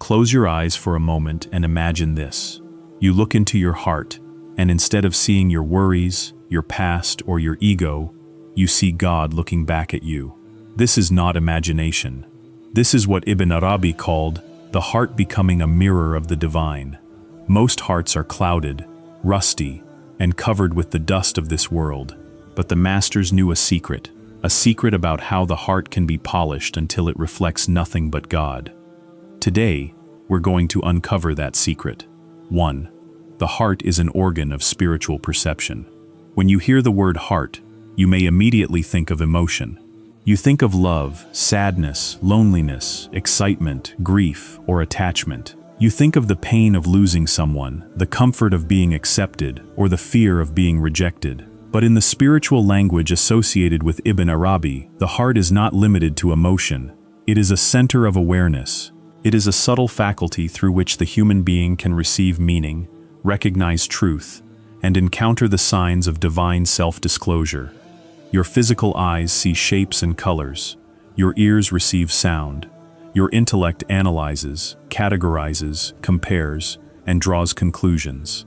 Close your eyes for a moment and imagine this. You look into your heart, and instead of seeing your worries, your past, or your ego, you see God looking back at you. This is not imagination. This is what Ibn Arabi called the heart becoming a mirror of the divine. Most hearts are clouded, rusty, and covered with the dust of this world. But the masters knew a secret about how the heart can be polished until it reflects nothing but God. Today, we're going to uncover that secret. 1. The heart is an organ of spiritual perception. When you hear the word heart, you may immediately think of emotion. You think of love, sadness, loneliness, excitement, grief, or attachment. You think of the pain of losing someone, the comfort of being accepted, or the fear of being rejected. But in the spiritual language associated with Ibn Arabi, the heart is not limited to emotion. It is a center of awareness. It is a subtle faculty through which the human being can receive meaning, recognize truth, and encounter the signs of divine self-disclosure. Your physical eyes see shapes and colors. Your ears receive sound. Your intellect analyzes, categorizes, compares, and draws conclusions.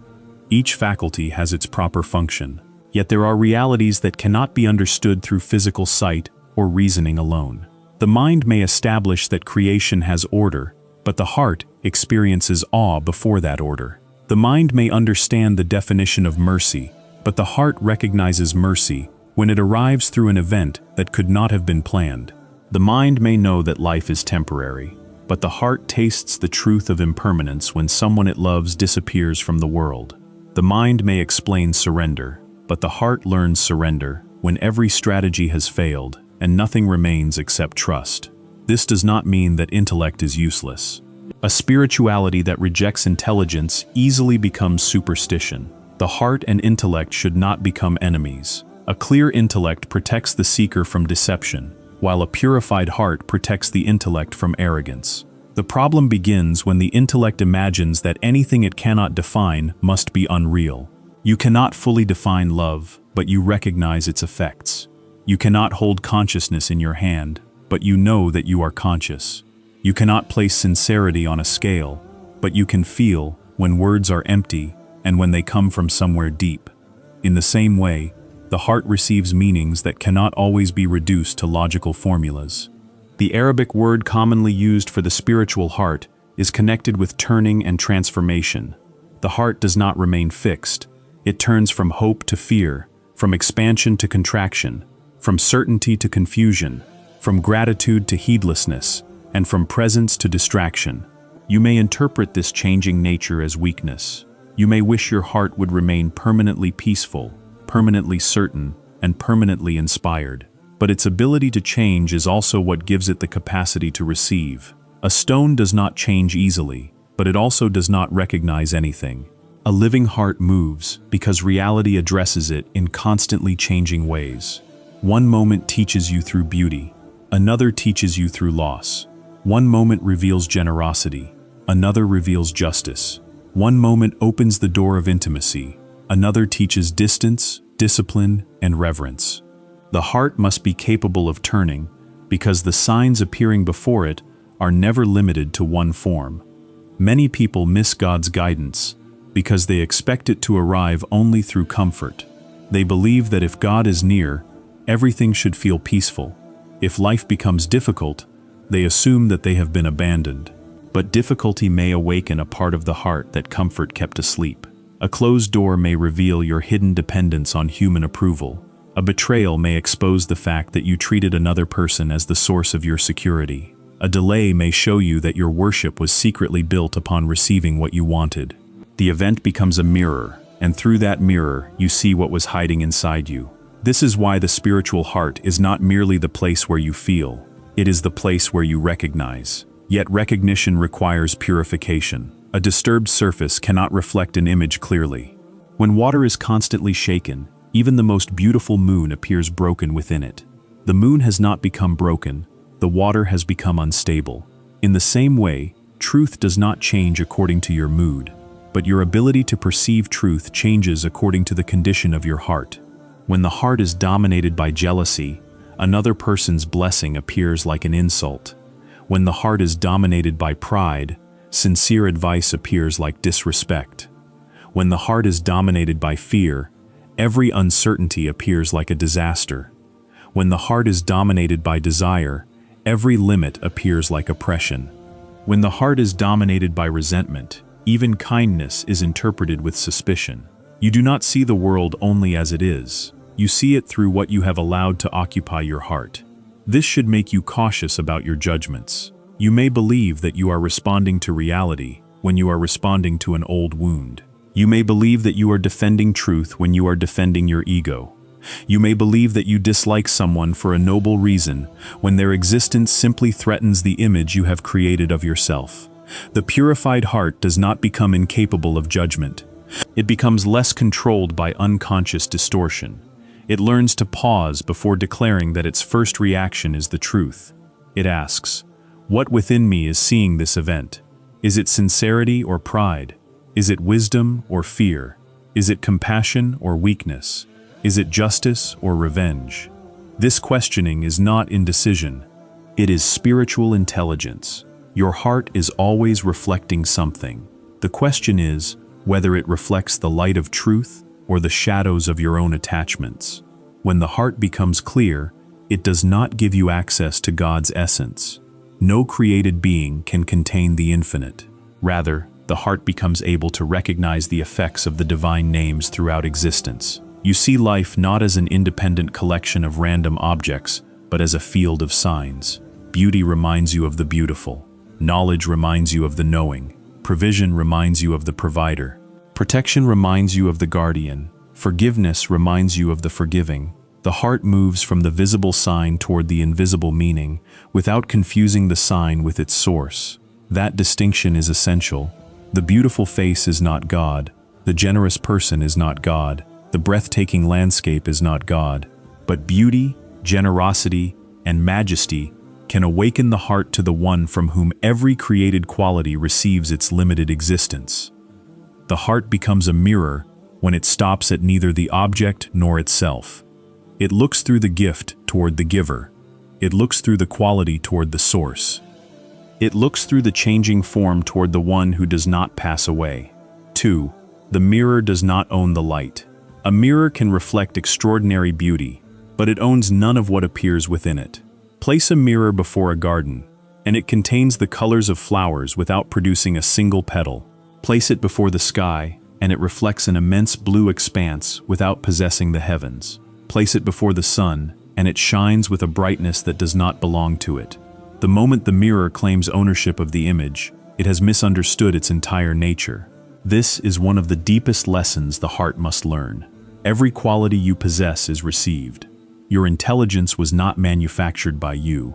Each faculty has its proper function. Yet there are realities that cannot be understood through physical sight or reasoning alone. The mind may establish that creation has order, but the heart experiences awe before that order. The mind may understand the definition of mercy, but the heart recognizes mercy when it arrives through an event that could not have been planned. The mind may know that life is temporary, but the heart tastes the truth of impermanence when someone it loves disappears from the world. The mind may explain surrender, but the heart learns surrender when every strategy has failed and nothing remains except trust. This does not mean that intellect is useless. A spirituality that rejects intelligence easily becomes superstition. The heart and intellect should not become enemies. A clear intellect protects the seeker from deception, while a purified heart protects the intellect from arrogance. The problem begins when the intellect imagines that anything it cannot define must be unreal. You cannot fully define love, but you recognize its effects. You cannot hold consciousness in your hand, but you know that you are conscious. You cannot place sincerity on a scale, but you can feel when words are empty and when they come from somewhere deep. In the same way, the heart receives meanings that cannot always be reduced to logical formulas. The Arabic word commonly used for the spiritual heart is connected with turning and transformation. The heart does not remain fixed. It turns from hope to fear, from expansion to contraction, from certainty to confusion, from gratitude to heedlessness, and from presence to distraction. You may interpret this changing nature as weakness. You may wish your heart would remain permanently peaceful, permanently certain, and permanently inspired. But its ability to change is also what gives it the capacity to receive. A stone does not change easily, but it also does not recognize anything. A living heart moves because reality addresses it in constantly changing ways. One moment teaches you through beauty, another teaches you through loss. One moment reveals generosity, another reveals justice. One moment opens the door of intimacy, another teaches distance, discipline, and reverence. The heart must be capable of turning because the signs appearing before it are never limited to one form. Many people miss God's guidance because they expect it to arrive only through comfort. They believe that if God is near, everything should feel peaceful. If life becomes difficult, they assume that they have been abandoned. But difficulty may awaken a part of the heart that comfort kept asleep. A closed door may reveal your hidden dependence on human approval. A betrayal may expose the fact that you treated another person as the source of your security. A delay may show you that your worship was secretly built upon receiving what you wanted. The event becomes a mirror, and through that mirror, you see what was hiding inside you. This is why the spiritual heart is not merely the place where you feel. It is the place where you recognize. Yet recognition requires purification. A disturbed surface cannot reflect an image clearly. When water is constantly shaken, even the most beautiful moon appears broken within it. The moon has not become broken, the water has become unstable. In the same way, truth does not change according to your mood, but your ability to perceive truth changes according to the condition of your heart. When the heart is dominated by jealousy, another person's blessing appears like an insult. When the heart is dominated by pride, sincere advice appears like disrespect. When the heart is dominated by fear, every uncertainty appears like a disaster. When the heart is dominated by desire, every limit appears like oppression. When the heart is dominated by resentment, even kindness is interpreted with suspicion. You do not see the world only as it is. You see it through what you have allowed to occupy your heart. This should make you cautious about your judgments. You may believe that you are responding to reality when you are responding to an old wound. You may believe that you are defending truth when you are defending your ego. You may believe that you dislike someone for a noble reason when their existence simply threatens the image you have created of yourself. The purified heart does not become incapable of judgment. It becomes less controlled by unconscious distortion. It learns to pause before declaring that its first reaction is the truth. It asks, "What within me is seeing this event? Is it sincerity or pride? Is it wisdom or fear? Is it compassion or weakness? Is it justice or revenge?" This questioning is not indecision. It is spiritual intelligence. Your heart is always reflecting something. The question is whether it reflects the light of truth or the shadows of your own attachments. When the heart becomes clear, it does not give you access to God's essence. No created being can contain the infinite. Rather, the heart becomes able to recognize the effects of the divine names throughout existence. You see life not as an independent collection of random objects, but as a field of signs. Beauty reminds you of the beautiful. Knowledge reminds you of the knowing. Provision reminds you of the provider. Protection reminds you of the guardian. Forgiveness reminds you of the forgiving. The heart moves from the visible sign toward the invisible meaning, without confusing the sign with its source. That distinction is essential. The beautiful face is not God. The generous person is not God. The breathtaking landscape is not God. But beauty, generosity, and majesty can awaken the heart to the one from whom every created quality receives its limited existence. The heart becomes a mirror when it stops at neither the object nor itself. It looks through the gift toward the giver. It looks through the quality toward the source. It looks through the changing form toward the one who does not pass away. 2. The mirror does not own the light. A mirror can reflect extraordinary beauty, but it owns none of what appears within it. Place a mirror before a garden, and it contains the colors of flowers without producing a single petal. Place it before the sky, and it reflects an immense blue expanse without possessing the heavens. Place it before the sun, and it shines with a brightness that does not belong to it. The moment the mirror claims ownership of the image, it has misunderstood its entire nature. This is one of the deepest lessons the heart must learn. Every quality you possess is received. Your intelligence was not manufactured by you.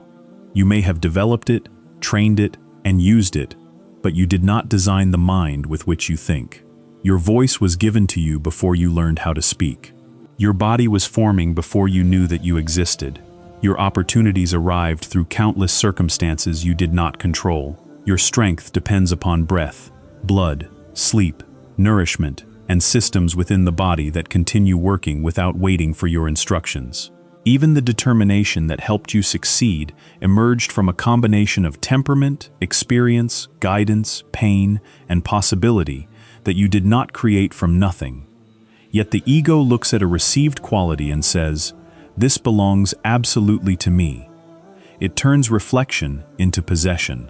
You may have developed it, trained it, and used it, but you did not design the mind with which you think. Your voice was given to you before you learned how to speak. Your body was forming before you knew that you existed. Your opportunities arrived through countless circumstances you did not control. Your strength depends upon breath, blood, sleep, nourishment, and systems within the body that continue working without waiting for your instructions. Even the determination that helped you succeed emerged from a combination of temperament, experience, guidance, pain, and possibility that you did not create from nothing. Yet the ego looks at a received quality and says, "This belongs absolutely to me." It turns reflection into possession.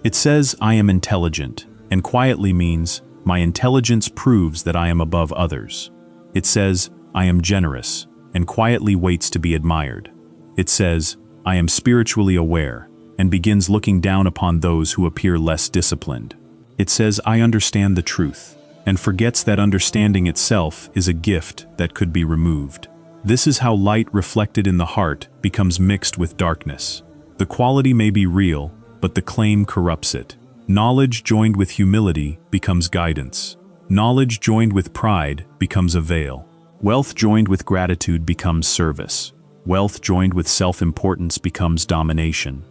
It says, "I am intelligent," and quietly means, "My intelligence proves that I am above others." It says, "I am generous," and quietly waits to be admired. It says, "I am spiritually aware," and begins looking down upon those who appear less disciplined. It says, "I understand the truth," and forgets that understanding itself is a gift that could be removed. This is how light reflected in the heart becomes mixed with darkness. The quality may be real, but the claim corrupts it. Knowledge joined with humility becomes guidance. Knowledge joined with pride becomes a veil. Wealth joined with gratitude becomes service. Wealth joined with self-importance becomes domination.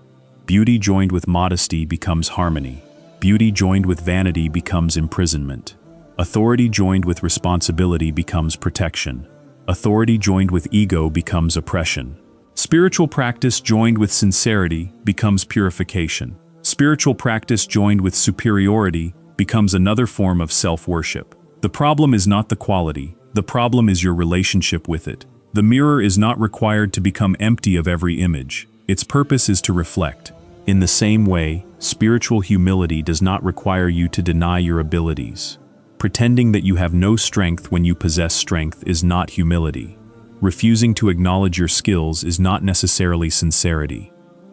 Beauty joined with modesty becomes harmony. Beauty joined with vanity becomes imprisonment. Authority joined with responsibility becomes protection. Authority joined with ego becomes oppression. Spiritual practice joined with sincerity becomes purification. Spiritual practice joined with superiority becomes another form of self-worship. The problem is not the quality, the problem is your relationship with it. The mirror is not required to become empty of every image. Its purpose is to reflect. In the same way, spiritual humility does not require you to deny your abilities. Pretending that you have no strength when you possess strength is not humility. Refusing to acknowledge your skills is not necessarily sincerity.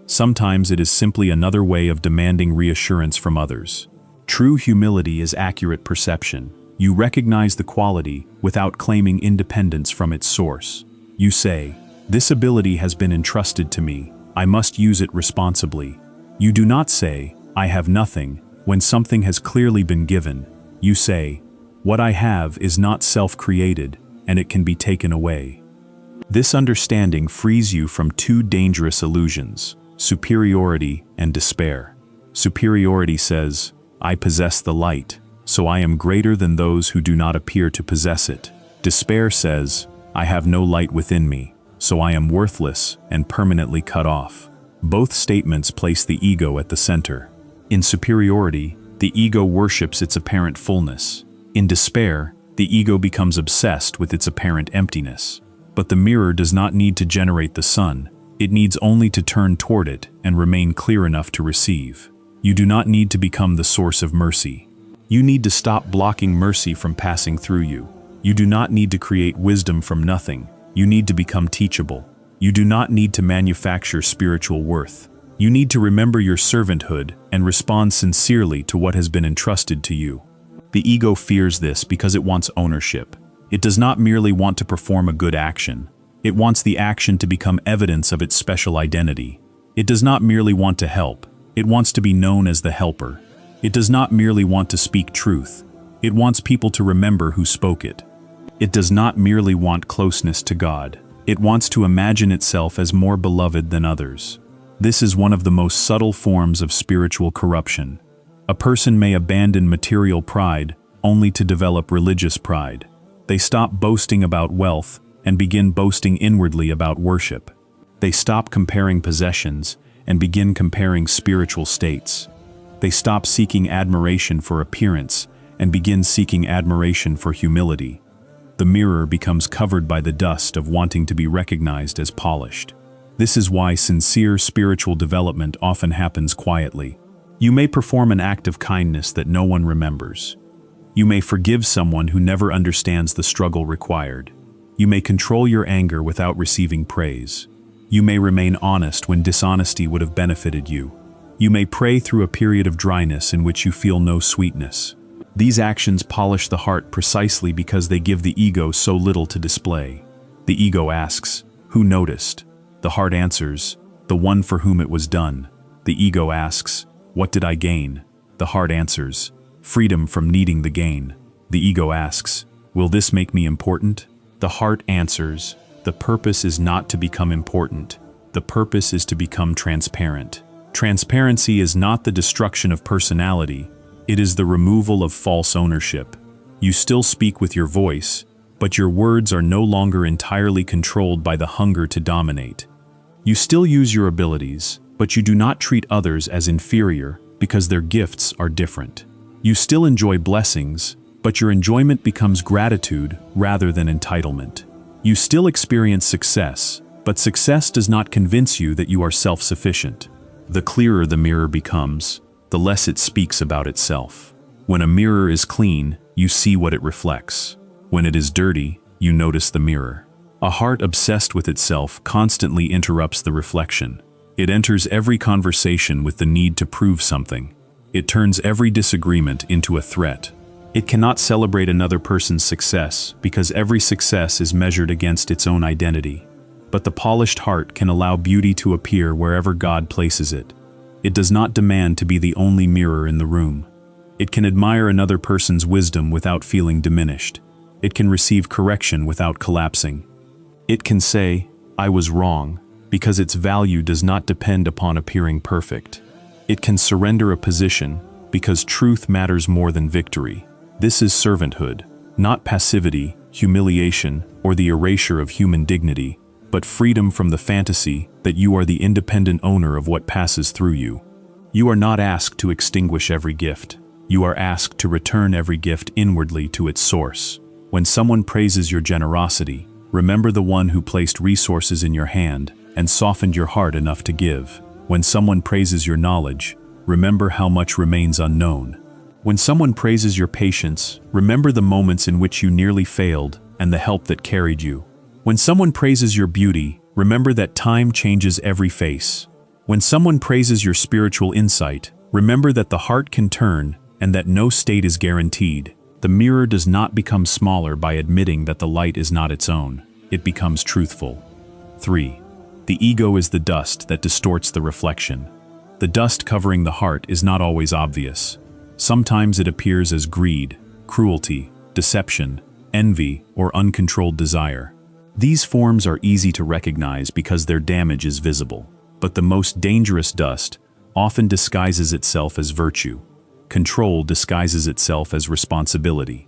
Sometimes it is simply another way of demanding reassurance from others. True humility is accurate perception. You recognize the quality without claiming independence from its source. You say, "This ability has been entrusted to me. I must use it responsibly." You do not say, "I have nothing," when something has clearly been given. You say, "What I have is not self-created, and it can be taken away." This understanding frees you from two dangerous illusions: superiority and despair. Superiority says, "I possess the light, so I am greater than those who do not appear to possess it." Despair says, "I have no light within me, so I am worthless and permanently cut off." Both statements place the ego at the center. In superiority, the ego worships its apparent fullness. In despair, the ego becomes obsessed with its apparent emptiness. But the mirror does not need to generate the sun. It needs only to turn toward it and remain clear enough to receive. You do not need to become the source of mercy. You need to stop blocking mercy from passing through you. You do not need to create wisdom from nothing. You need to become teachable. You do not need to manufacture spiritual worth. You need to remember your servanthood and respond sincerely to what has been entrusted to you. The ego fears this because it wants ownership. It does not merely want to perform a good action. It wants the action to become evidence of its special identity. It does not merely want to help. It wants to be known as the helper. It does not merely want to speak truth. It wants people to remember who spoke it. It does not merely want closeness to God. It wants to imagine itself as more beloved than others. This is one of the most subtle forms of spiritual corruption. A person may abandon material pride only to develop religious pride. They stop boasting about wealth and begin boasting inwardly about worship. They stop comparing possessions and begin comparing spiritual states. They stop seeking admiration for appearance and begin seeking admiration for humility. The mirror becomes covered by the dust of wanting to be recognized as polished. This is why sincere spiritual development often happens quietly. You may perform an act of kindness that no one remembers. You may forgive someone who never understands the struggle required. You may control your anger without receiving praise. You may remain honest when dishonesty would have benefited you. You may pray through a period of dryness in which you feel no sweetness. These actions polish the heart precisely because they give the ego so little to display. The ego asks, "Who noticed?" The heart answers, "The one for whom it was done." The ego asks, "What did I gain?" The heart answers, "Freedom from needing the gain." The ego asks, "Will this make me important?" The heart answers, "The purpose is not to become important. The purpose is to become transparent." Transparency is not the destruction of personality. It is the removal of false ownership. You still speak with your voice, but your words are no longer entirely controlled by the hunger to dominate. You still use your abilities, but you do not treat others as inferior because their gifts are different. You still enjoy blessings, but your enjoyment becomes gratitude rather than entitlement. You still experience success, but success does not convince you that you are self-sufficient. The clearer the mirror becomes, the less it speaks about itself. When a mirror is clean, you see what it reflects. When it is dirty, you notice the mirror. A heart obsessed with itself constantly interrupts the reflection. It enters every conversation with the need to prove something. It turns every disagreement into a threat. It cannot celebrate another person's success because every success is measured against its own identity. But the polished heart can allow beauty to appear wherever God places it. It does not demand to be the only mirror in the room. It can admire another person's wisdom without feeling diminished. It can receive correction without collapsing. It can say, "I was wrong," because its value does not depend upon appearing perfect. It can surrender a position because truth matters more than victory. This is servanthood, not passivity, humiliation, or the erasure of human dignity, but freedom from the fantasy that you are the independent owner of what passes through you. You are not asked to extinguish every gift. You are asked to return every gift inwardly to its source. When someone praises your generosity, remember the one who placed resources in your hand and softened your heart enough to give. When someone praises your knowledge, remember how much remains unknown. When someone praises your patience, remember the moments in which you nearly failed and the help that carried you. When someone praises your beauty, remember that time changes every face. When someone praises your spiritual insight, remember that the heart can turn and that no state is guaranteed. The mirror does not become smaller by admitting that the light is not its own. It becomes truthful. 3. The ego is the dust that distorts the reflection. The dust covering the heart is not always obvious. Sometimes it appears as greed, cruelty, deception, envy, or uncontrolled desire. These forms are easy to recognize because their damage is visible. But the most dangerous dust often disguises itself as virtue. Control disguises itself as responsibility.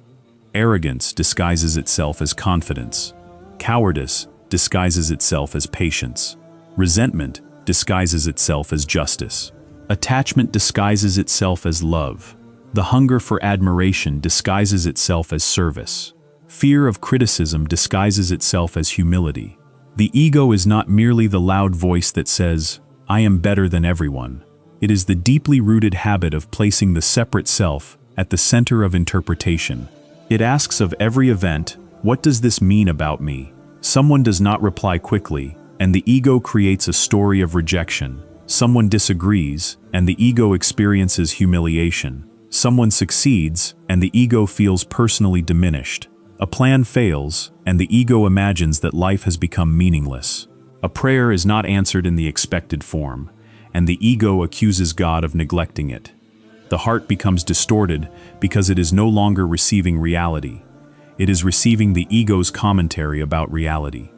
Arrogance disguises itself as confidence. Cowardice disguises itself as patience. Resentment disguises itself as justice. Attachment disguises itself as love. The hunger for admiration disguises itself as service. Fear of criticism disguises itself as humility. The ego is not merely the loud voice that says, "I am better than everyone." It is the deeply rooted habit of placing the separate self at the center of interpretation. It asks of every event, "What does this mean about me?" Someone does not reply quickly, and the ego creates a story of rejection. Someone disagrees, and the ego experiences humiliation. Someone succeeds, and the ego feels personally diminished. A plan fails, and the ego imagines that life has become meaningless. A prayer is not answered in the expected form, and the ego accuses God of neglecting it. The heart becomes distorted because it is no longer receiving reality. It is receiving the ego's commentary about reality.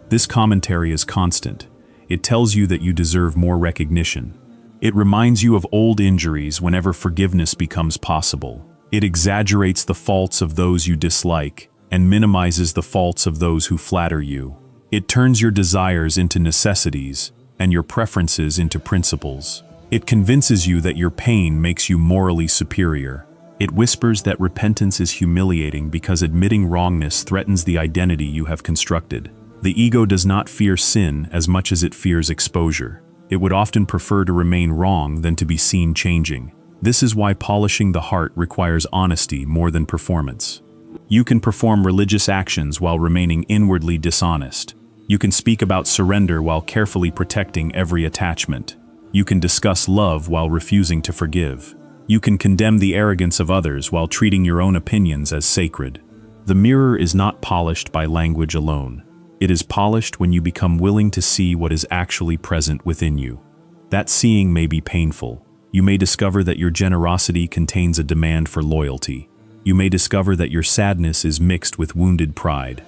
This commentary is constant. It tells you that you deserve more recognition. It reminds you of old injuries whenever forgiveness becomes possible. It exaggerates the faults of those you dislike and minimizes the faults of those who flatter you. It turns your desires into necessities and your preferences into principles. It convinces you that your pain makes you morally superior. It whispers that repentance is humiliating because admitting wrongness threatens the identity you have constructed. The ego does not fear sin as much as it fears exposure. It would often prefer to remain wrong than to be seen changing. This is why polishing the heart requires honesty more than performance. You can perform religious actions while remaining inwardly dishonest. You can speak about surrender while carefully protecting every attachment. You can discuss love while refusing to forgive. You can condemn the arrogance of others while treating your own opinions as sacred. The mirror is not polished by language alone. It is polished when you become willing to see what is actually present within you. That seeing may be painful. You may discover that your generosity contains a demand for loyalty. You may discover that your sadness is mixed with wounded pride.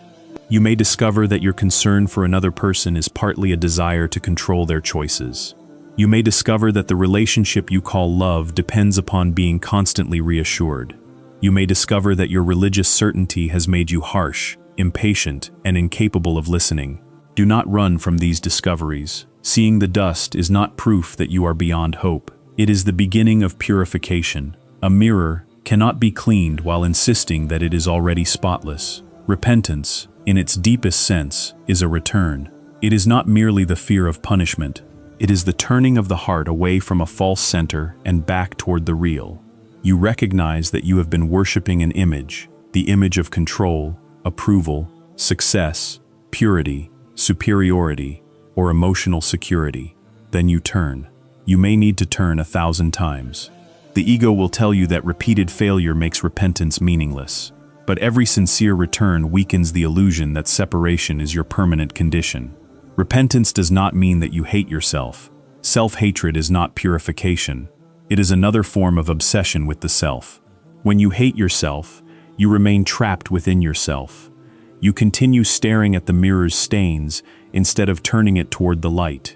You may discover that your concern for another person is partly a desire to control their choices. You may discover that the relationship you call love depends upon being constantly reassured. You may discover that your religious certainty has made you harsh, impatient, and incapable of listening. Do not run from these discoveries. Seeing the dust is not proof that you are beyond hope. It is the beginning of purification. A mirror cannot be cleaned while insisting that it is already spotless. Repentance, in its deepest sense, is a return. It is not merely the fear of punishment. It is the turning of the heart away from a false center and back toward the real. You recognize that you have been worshiping an image, the image of control, approval, success, purity, superiority, or emotional security. Then you turn. You may need to turn 1,000 times. The ego will tell you that repeated failure makes repentance meaningless. But every sincere return weakens the illusion that separation is your permanent condition. Repentance does not mean that you hate yourself. Self-hatred is not purification. It is another form of obsession with the self. When you hate yourself, you remain trapped within yourself. You continue staring at the mirror's stains instead of turning it toward the light.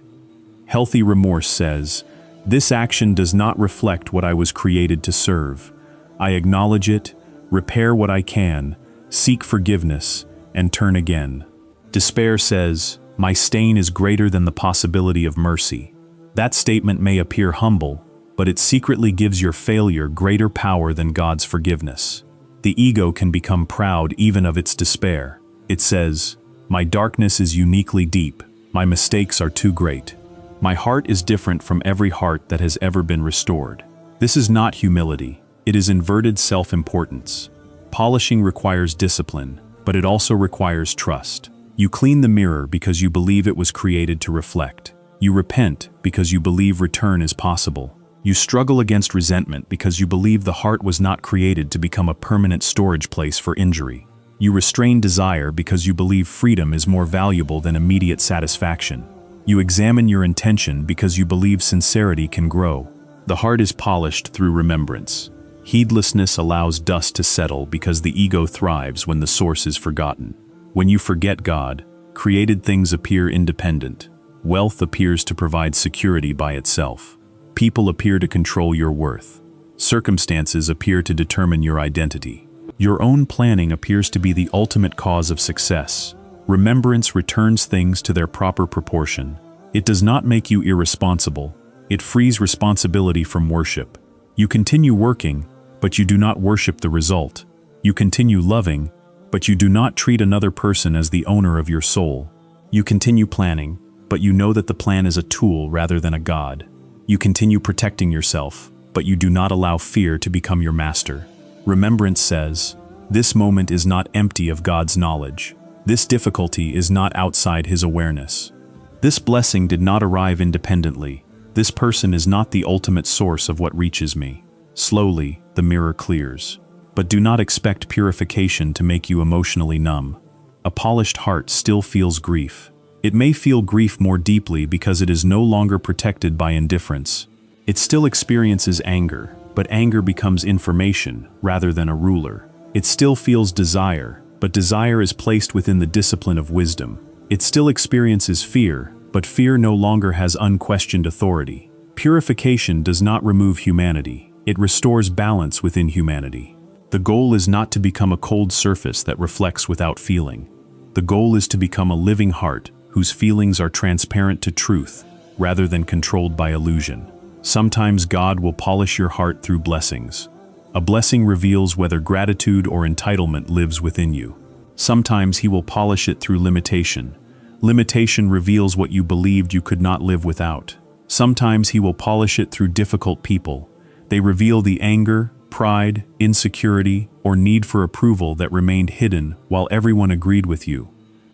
Healthy remorse says, "This action does not reflect what I was created to serve. I acknowledge it, repair what I can, seek forgiveness, and turn again." Despair says, "My stain is greater than the possibility of mercy." That statement may appear humble, but it secretly gives your failure greater power than God's forgiveness. The ego can become proud even of its despair. It says, "My darkness is uniquely deep. My mistakes are too great. My heart is different from every heart that has ever been restored." This is not humility. It is inverted self-importance. Polishing requires discipline, but it also requires trust. You clean the mirror because you believe it was created to reflect. You repent because you believe return is possible. You struggle against resentment because you believe the heart was not created to become a permanent storage place for injury. You restrain desire because you believe freedom is more valuable than immediate satisfaction. You examine your intention because you believe sincerity can grow. The heart is polished through remembrance. Heedlessness allows dust to settle because the ego thrives when the source is forgotten. When you forget God, created things appear independent. Wealth appears to provide security by itself. People appear to control your worth. Circumstances appear to determine your identity. Your own planning appears to be the ultimate cause of success. Remembrance returns things to their proper proportion. It does not make you irresponsible. It frees responsibility from worship. You continue working, but you do not worship the result. You continue loving, but you do not treat another person as the owner of your soul. You continue planning, but you know that the plan is a tool rather than a god. You continue protecting yourself, but you do not allow fear to become your master. Remembrance says, "This moment is not empty of God's knowledge. This difficulty is not outside His awareness. This blessing did not arrive independently. This person is not the ultimate source of what reaches me." Slowly, the mirror clears. But do not expect purification to make you emotionally numb. A polished heart still feels grief. It may feel grief more deeply because it is no longer protected by indifference. It still experiences anger, but anger becomes information rather than a ruler. It still feels desire, but desire is placed within the discipline of wisdom. It still experiences fear, but fear no longer has unquestioned authority. Purification does not remove humanity. It restores balance within humanity. The goal is not to become a cold surface that reflects without feeling. The goal is to become a living heart whose feelings are transparent to truth rather than controlled by illusion. Sometimes God will polish your heart through blessings. A blessing reveals whether gratitude or entitlement lives within you. Sometimes He will polish it through limitation. Limitation reveals what you believed you could not live without. Sometimes He will polish it through difficult people. They reveal the anger, pride, insecurity, or need for approval that remained hidden while everyone agreed with you.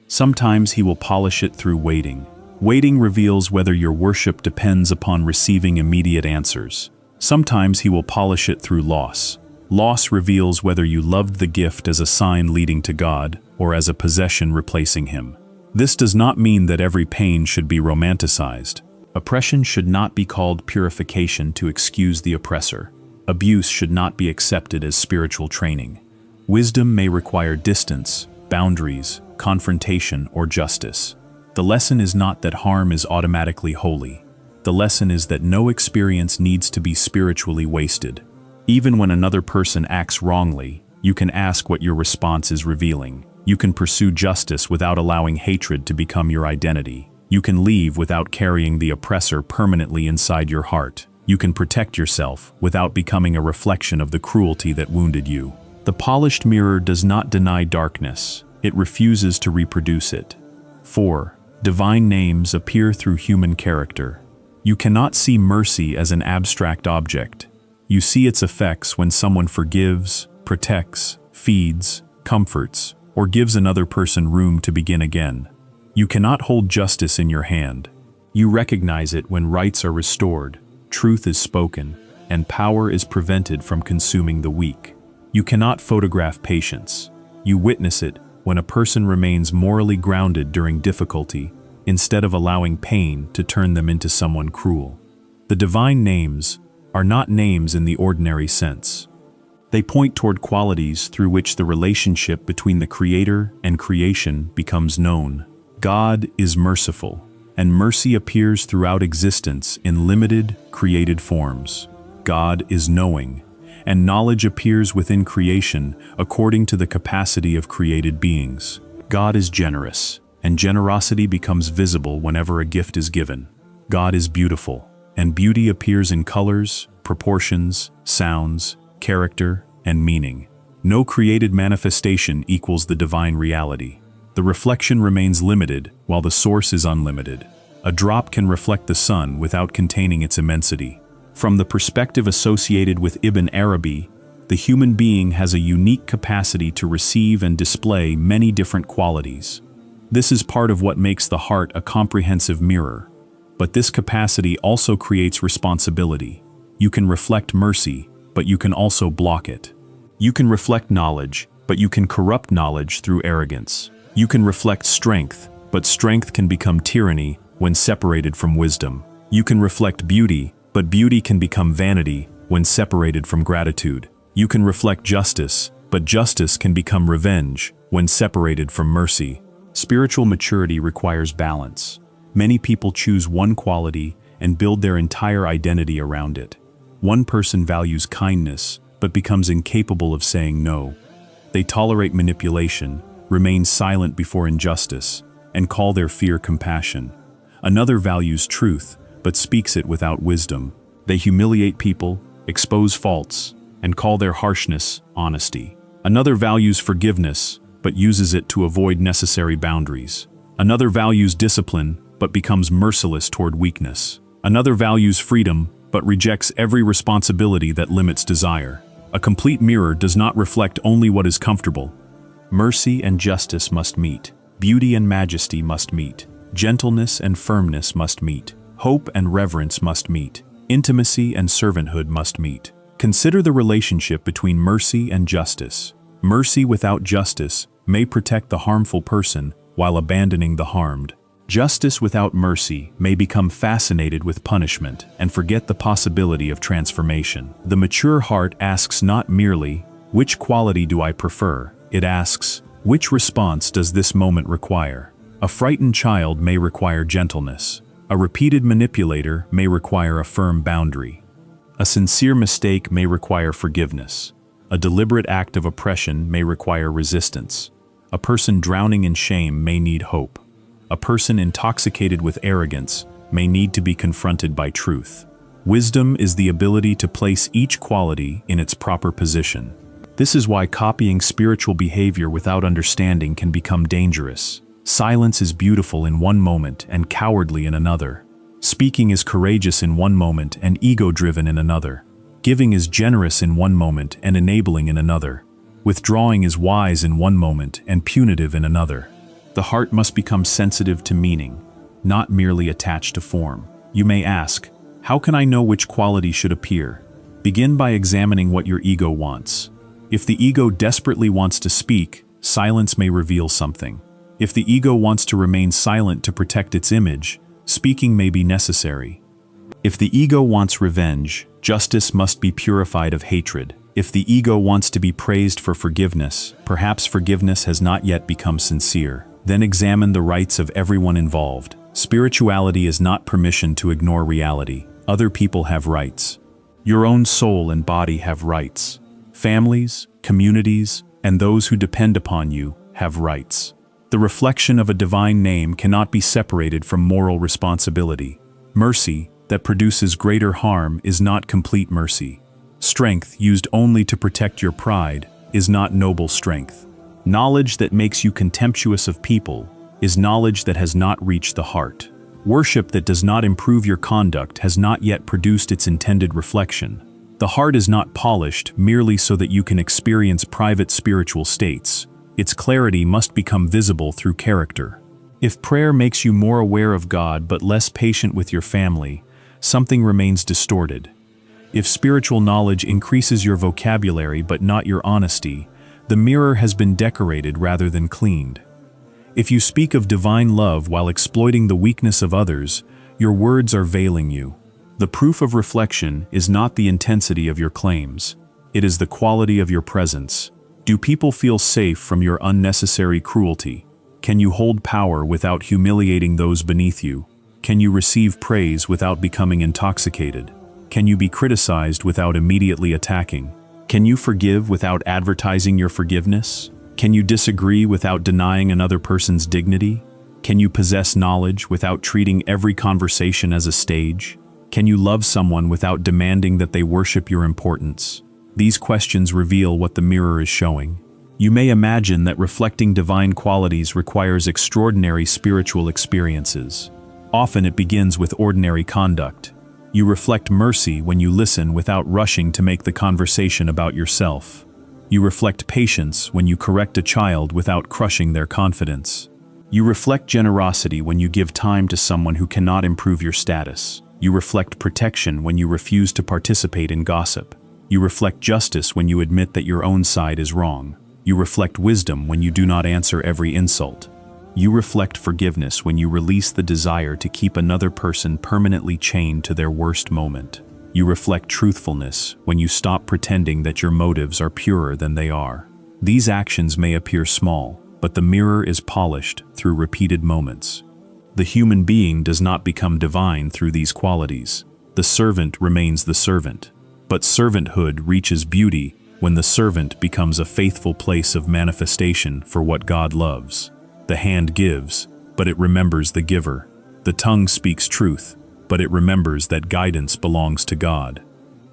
Sometimes He will polish it through waiting. Waiting reveals whether your worship depends upon receiving immediate answers. Sometimes He will polish it through loss. Loss reveals whether you loved the gift as a sign leading to God or as a possession replacing Him. This does not mean that every pain should be romanticized. Oppression should not be called purification to excuse the oppressor. Abuse should not be accepted as spiritual training. Wisdom may require distance, boundaries, confrontation, or justice. The lesson is not that harm is automatically holy. The lesson is that no experience needs to be spiritually wasted. Even when another person acts wrongly, you can ask what your response is revealing. You can pursue justice without allowing hatred to become your identity. You can leave without carrying the oppressor permanently inside your heart. You can protect yourself without becoming a reflection of the cruelty that wounded you. The polished mirror does not deny darkness. It refuses to reproduce it. 4. Divine names appear through human character. You cannot see mercy as an abstract object. You see its effects when someone forgives, protects, feeds, comforts, or gives another person room to begin again. You cannot hold justice in your hand. You recognize it when rights are restored, truth is spoken, and power is prevented from consuming the weak. You cannot photograph patience. You witness it when a person remains morally grounded during difficulty, instead of allowing pain to turn them into someone cruel. The divine names are not names in the ordinary sense. They point toward qualities through which the relationship between the Creator and creation becomes known. God is merciful, and mercy appears throughout existence in limited, created forms. God is knowing, and knowledge appears within creation according to the capacity of created beings. God is generous, and generosity becomes visible whenever a gift is given. God is beautiful, and beauty appears in colors, proportions, sounds, character, and meaning. No created manifestation equals the divine reality. The reflection remains limited, while the source is unlimited. A drop can reflect the sun without containing its immensity. From the perspective associated with Ibn Arabi, the human being has a unique capacity to receive and display many different qualities. This is part of what makes the heart a comprehensive mirror. But this capacity also creates responsibility. You can reflect mercy, but you can also block it. You can reflect knowledge, but you can corrupt knowledge through arrogance. You can reflect strength, but strength can become tyranny when separated from wisdom. You can reflect beauty, but beauty can become vanity when separated from gratitude. You can reflect justice, but justice can become revenge when separated from mercy. Spiritual maturity requires balance. Many people choose one quality and build their entire identity around it. One person values kindness, but becomes incapable of saying no. They tolerate manipulation, remain silent before injustice, and call their fear compassion. Another values truth, but speaks it without wisdom. They humiliate people, expose faults, and call their harshness honesty. Another values forgiveness, but uses it to avoid necessary boundaries. Another values discipline, but becomes merciless toward weakness. Another values freedom, but rejects every responsibility that limits desire. A complete mirror does not reflect only what is comfortable. Mercy and justice must meet. Beauty and majesty must meet. Gentleness and firmness must meet. Hope and reverence must meet. Intimacy and servanthood must meet. Consider the relationship between mercy and justice. Mercy without justice may protect the harmful person while abandoning the harmed. Justice without mercy may become fascinated with punishment and forget the possibility of transformation. The mature heart asks not merely, which quality do I prefer? It asks, which response does this moment require? A frightened child may require gentleness. A repeated manipulator may require a firm boundary. A sincere mistake may require forgiveness. A deliberate act of oppression may require resistance. A person drowning in shame may need hope. A person intoxicated with arrogance may need to be confronted by truth. Wisdom is the ability to place each quality in its proper position. This is why copying spiritual behavior without understanding can become dangerous. Silence is beautiful in one moment and cowardly in another. Speaking is courageous in one moment and ego-driven in another. Giving is generous in one moment and enabling in another. Withdrawing is wise in one moment and punitive in another. The heart must become sensitive to meaning, not merely attached to form. You may ask, how can I know which quality should appear? Begin by examining what your ego wants. If the ego desperately wants to speak, silence may reveal something. If the ego wants to remain silent to protect its image, speaking may be necessary. If the ego wants revenge, justice must be purified of hatred. If the ego wants to be praised for forgiveness, perhaps forgiveness has not yet become sincere. Then examine the rights of everyone involved. Spirituality is not permission to ignore reality. Other people have rights. Your own soul and body have rights. Families, communities, and those who depend upon you have rights. The reflection of a divine name cannot be separated from moral responsibility. Mercy that produces greater harm is not complete mercy. Strength used only to protect your pride is not noble strength. Knowledge that makes you contemptuous of people is knowledge that has not reached the heart. Worship that does not improve your conduct has not yet produced its intended reflection. The heart is not polished merely so that you can experience private spiritual states. Its clarity must become visible through character. If prayer makes you more aware of God but less patient with your family, something remains distorted. If spiritual knowledge increases your vocabulary but not your honesty, the mirror has been decorated rather than cleaned. If you speak of divine love while exploiting the weakness of others, your words are veiling you. The proof of reflection is not the intensity of your claims. It is the quality of your presence. Do people feel safe from your unnecessary cruelty? Can you hold power without humiliating those beneath you? Can you receive praise without becoming intoxicated? Can you be criticized without immediately attacking? Can you forgive without advertising your forgiveness? Can you disagree without denying another person's dignity? Can you possess knowledge without treating every conversation as a stage? Can you love someone without demanding that they worship your importance? These questions reveal what the mirror is showing. You may imagine that reflecting divine qualities requires extraordinary spiritual experiences. Often it begins with ordinary conduct. You reflect mercy when you listen without rushing to make the conversation about yourself. You reflect patience when you correct a child without crushing their confidence. You reflect generosity when you give time to someone who cannot improve your status. You reflect protection when you refuse to participate in gossip. You reflect justice when you admit that your own side is wrong. You reflect wisdom when you do not answer every insult. You reflect forgiveness when you release the desire to keep another person permanently chained to their worst moment. You reflect truthfulness when you stop pretending that your motives are purer than they are. These actions may appear small, but the mirror is polished through repeated moments. The human being does not become divine through these qualities. The servant remains the servant. But servanthood reaches beauty when the servant becomes a faithful place of manifestation for what God loves. The hand gives, but it remembers the giver. The tongue speaks truth, but it remembers that guidance belongs to God.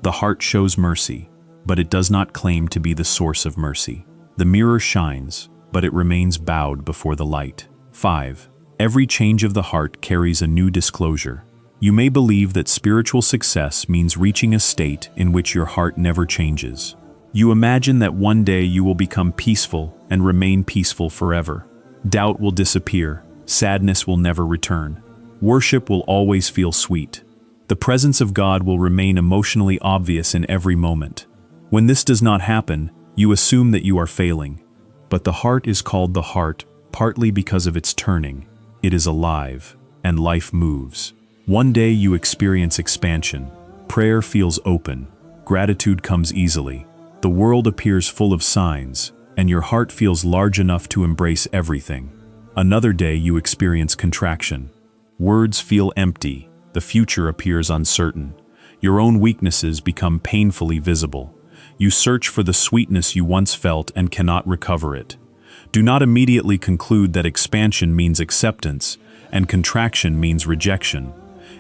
The heart shows mercy, but it does not claim to be the source of mercy. The mirror shines, but it remains bowed before the light. 5. Every change of the heart carries a new disclosure. You may believe that spiritual success means reaching a state in which your heart never changes. You imagine that one day you will become peaceful and remain peaceful forever. Doubt will disappear, sadness will never return. Worship will always feel sweet. The presence of God will remain emotionally obvious in every moment. When this does not happen, you assume that you are failing. But the heart is called the heart partly because of its turning. It is alive, and life moves. One day you experience expansion. Prayer feels open. Gratitude comes easily. The world appears full of signs, and your heart feels large enough to embrace everything. Another day you experience contraction. Words feel empty. The future appears uncertain. Your own weaknesses become painfully visible. You search for the sweetness you once felt and cannot recover it. Do not immediately conclude that expansion means acceptance, and contraction means rejection.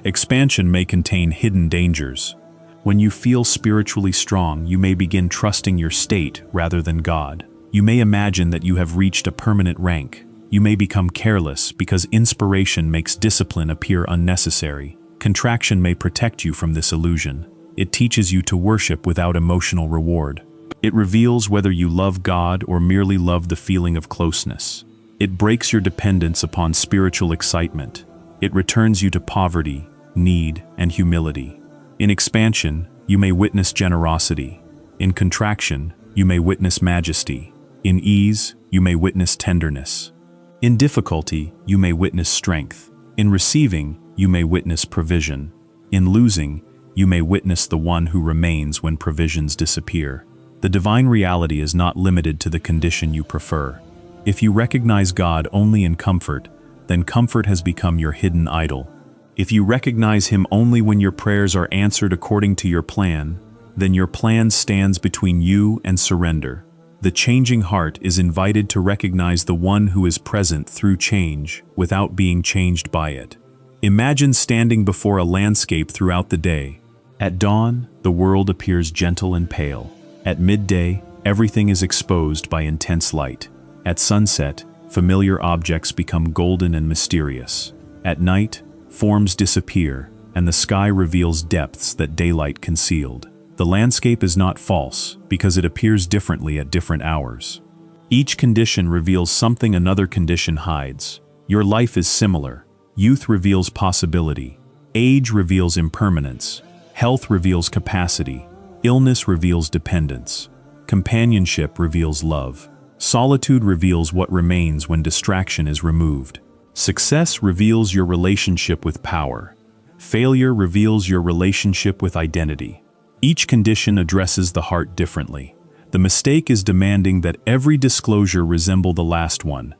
Expansion may contain hidden dangers. When you feel spiritually strong, you may begin trusting your state rather than God. You may imagine that you have reached a permanent rank. You may become careless because inspiration makes discipline appear unnecessary. Contraction may protect you from this illusion. It teaches you to worship without emotional reward. It reveals whether you love God or merely love the feeling of closeness. It breaks your dependence upon spiritual excitement. It returns you to poverty, need, and humility. In expansion, you may witness generosity. In contraction, you may witness majesty. In ease, you may witness tenderness. In difficulty, you may witness strength. In receiving, you may witness provision. In losing, you may witness the one who remains when provisions disappear. The divine reality is not limited to the condition you prefer. If you recognize God only in comfort, then comfort has become your hidden idol. If you recognize Him only when your prayers are answered according to your plan, then your plan stands between you and surrender. The changing heart is invited to recognize the one who is present through change without being changed by it. Imagine standing before a landscape throughout the day. At dawn, the world appears gentle and pale. At midday, everything is exposed by intense light. At sunset, familiar objects become golden and mysterious. At night, forms disappear, and the sky reveals depths that daylight concealed. The landscape is not false, because it appears differently at different hours. Each condition reveals something another condition hides. Your life is similar. Youth reveals possibility. Age reveals impermanence. Health reveals capacity. Illness reveals dependence. Companionship reveals love. Solitude reveals what remains when distraction is removed. Success reveals your relationship with power. Failure reveals your relationship with identity. Each condition addresses the heart differently. The mistake is demanding that every disclosure resemble the last one.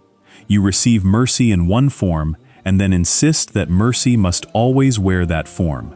You receive mercy in one form and then insist that mercy must always wear that form.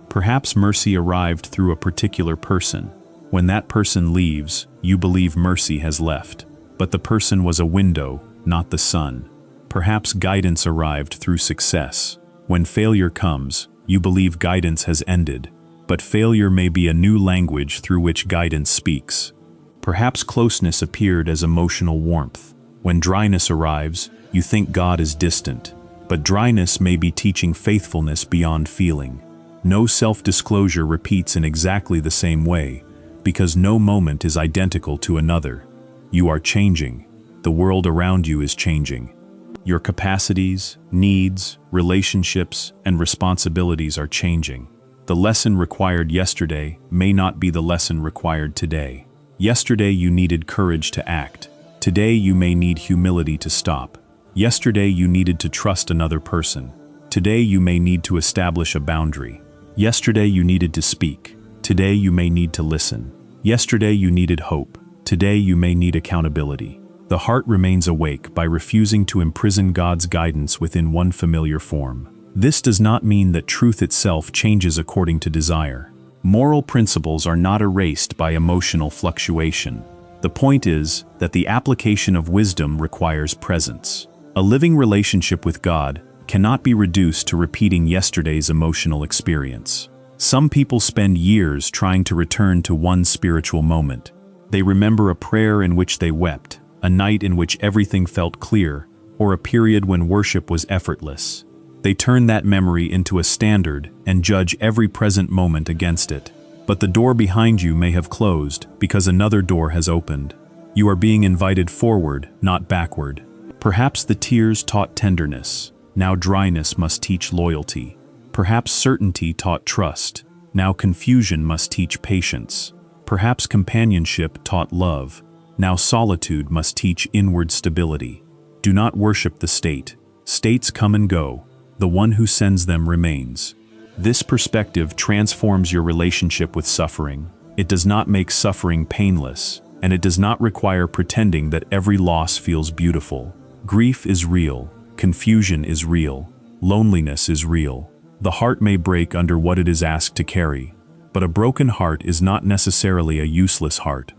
Perhaps mercy arrived through a particular person. When that person leaves, you believe mercy has left. But the person was a window, not the sun. Perhaps guidance arrived through success. When failure comes, You believe guidance has ended, but failure may be a new language through which guidance speaks. Perhaps closeness appeared as emotional warmth. When dryness arrives, you think God is distant, but dryness may be teaching faithfulness beyond feeling. No self-disclosure repeats in exactly the same way, because no moment is identical to another. You are changing. The world around you is changing. Your capacities, needs, relationships, and responsibilities are changing. The lesson required yesterday may not be the lesson required today. Yesterday you needed courage to act. Today you may need humility to stop. Yesterday you needed to trust another person. Today you may need to establish a boundary. Yesterday you needed to speak. Today you may need to listen. Yesterday you needed hope. Today you may need accountability. The heart remains awake by refusing to imprison God's guidance within one familiar form. This does not mean that truth itself changes according to desire. Moral principles are not erased by emotional fluctuation. The point is that the application of wisdom requires presence. A living relationship with God cannot be reduced to repeating yesterday's emotional experience. Some people spend years trying to return to one spiritual moment. They remember a prayer in which they wept, a night in which everything felt clear, or a period when worship was effortless. They turn that memory into a standard and judge every present moment against it. But the door behind you may have closed because another door has opened. You are being invited forward, not backward. Perhaps the tears taught tenderness. Now dryness must teach loyalty. Perhaps certainty taught trust. Now confusion must teach patience. Perhaps companionship taught love. Now solitude must teach inward stability. Do not worship the state. States come and go. The one who sends them remains. This perspective transforms your relationship with suffering. It does not make suffering painless, and it does not require pretending that every loss feels beautiful. Grief is real. Confusion is real. Loneliness is real. The heart may break under what it is asked to carry, but a broken heart is not necessarily a useless heart.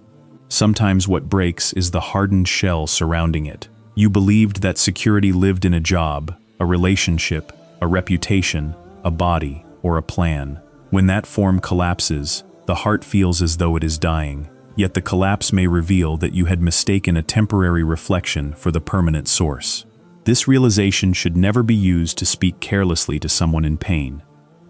Sometimes what breaks is the hardened shell surrounding it. You believed that security lived in a job, a relationship, a reputation, a body, or a plan. When that form collapses, the heart feels as though it is dying, yet the collapse may reveal that you had mistaken a temporary reflection for the permanent source. This realization should never be used to speak carelessly to someone in pain.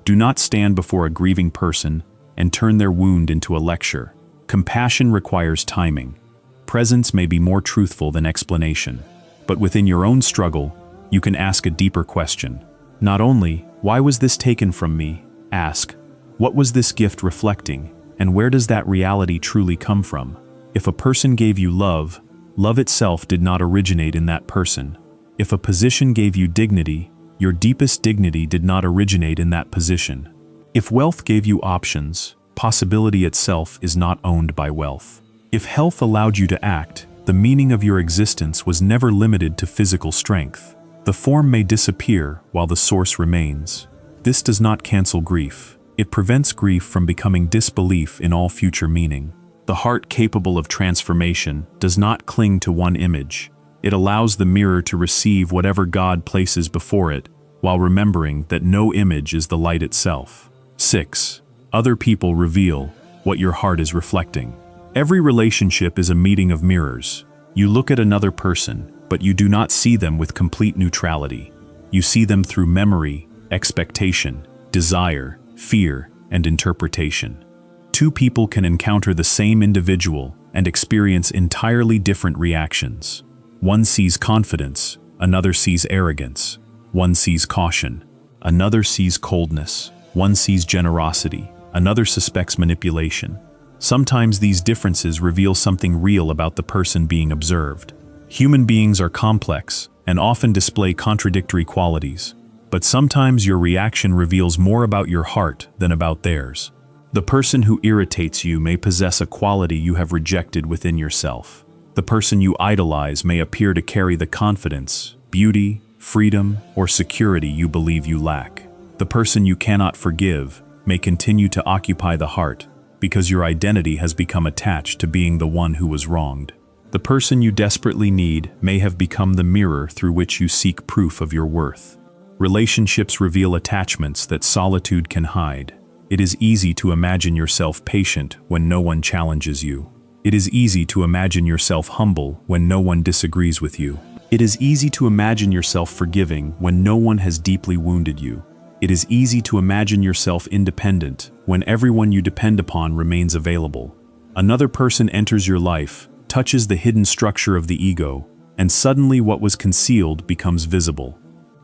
Do not stand before a grieving person and turn their wound into a lecture. Compassion requires timing. Presence may be more truthful than explanation. But within your own struggle, you can ask a deeper question. Not only, why was this taken from me? Ask, what was this gift reflecting, and where does that reality truly come from? If a person gave you love, love itself did not originate in that person. If a position gave you dignity, your deepest dignity did not originate in that position. If wealth gave you options, possibility itself is not owned by wealth. If health allowed you to act, the meaning of your existence was never limited to physical strength. The form may disappear while the source remains. This does not cancel grief. It prevents grief from becoming disbelief in all future meaning. The heart capable of transformation does not cling to one image. It allows the mirror to receive whatever God places before it, while remembering that no image is the light itself. 6. Other people reveal what your heart is reflecting. Every relationship is a meeting of mirrors. You look at another person, but you do not see them with complete neutrality. You see them through memory, expectation, desire, fear, and interpretation. Two people can encounter the same individual and experience entirely different reactions. One sees confidence, another sees arrogance. One sees caution, another sees coldness. One sees generosity, another suspects manipulation. Sometimes these differences reveal something real about the person being observed. Human beings are complex and often display contradictory qualities, but sometimes your reaction reveals more about your heart than about theirs. The person who irritates you may possess a quality you have rejected within yourself. The person you idolize may appear to carry the confidence, beauty, freedom, or security you believe you lack. The person you cannot forgive may continue to occupy the heart because your identity has become attached to being the one who was wronged. The person you desperately need may have become the mirror through which you seek proof of your worth. Relationships reveal attachments that solitude can hide. It is easy to imagine yourself patient when no one challenges you. It is easy to imagine yourself humble when no one disagrees with you. It is easy to imagine yourself forgiving when no one has deeply wounded you. It is easy to imagine yourself independent when everyone you depend upon remains available. Another person enters your life, touches the hidden structure of the ego, and suddenly what was concealed becomes visible.